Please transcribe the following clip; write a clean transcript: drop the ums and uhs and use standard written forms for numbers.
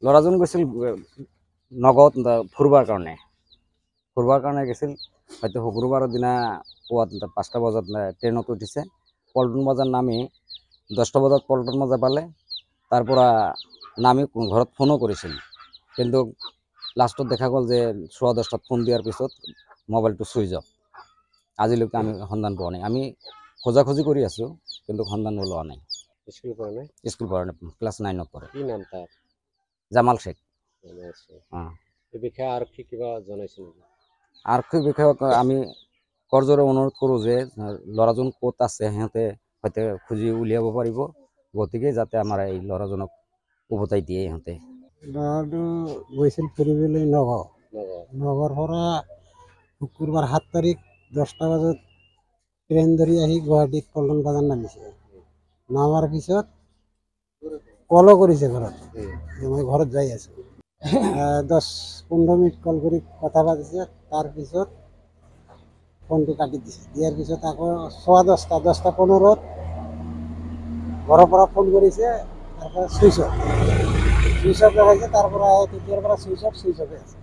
ল'ৰাজন গৈছিল নগদ ফুৰিবৰ কাৰণে গৈছিল। হয়তো শুক্ৰবাৰৰ দিনা পুৱা 5টা বজাত ট্ৰেইনত উঠিছে। পল্টন বজাৰ নামি 10টা বজাত পল্টন বজাৰ পালে। তাৰ পৰা নামি ঘৰত ফোনো কৰিছিল, কিন্তু লাষ্টত দেখা গ'ল যে 10:15 ফোন দিয়াৰ পিছত মোবাইলটো চুইচ অফ। আজিলৈকে আমি সন্ধান পোৱা নাই। আমি খোজাখুজি কৰি আছোঁ, কিন্তু সন্ধান ওলোৱা নাই। স্কুল পঢ়া নাই? স্কুল পঢ়া নাই, ক্লাছ 9ত পঢ়ে। কি নাম তাৰ? জামাল শেখ। এই বিষয়ে আৰক্ষী কিবা জনাইছে নেকি? আৰক্ষী বিষয়ক আমি কৰজোৰে অনুৰোধ কৰোঁ যে ল'ৰাজন ক'ত আছে সিহঁতে হয়তো খুজি উলিয়াব পাৰিব, গতিকে যাতে আমাৰ এই ল'ৰাজনক উভতাই দিয়ে সিহঁতে। ল'ৰাটো গৈছিল ফুৰিবলৈ নগৰ পৰা শুক্ৰবাৰ 7 তাৰিখ 10টা বজাত ট্ৰেইন ধৰি আহি গুৱাহাটীত পল্টন বজাৰ নামিছে। নামাৰ পিছত কলো কৰিছে ঘৰত যে মই ঘৰত যাই আছোঁ। 10-15 মিনিট কল কৰি কথা পাতিছে, তাৰপিছত ফোনটো কাটি দিছে। দিয়াৰ পিছত আকৌ 10:15 ঘৰৰ পৰা ফোন কৰিছে, তাৰপৰা চুইচ অফ দেখাইছে। তাৰ পৰা তেতিয়াৰ পৰা চুইচ অফে আছে।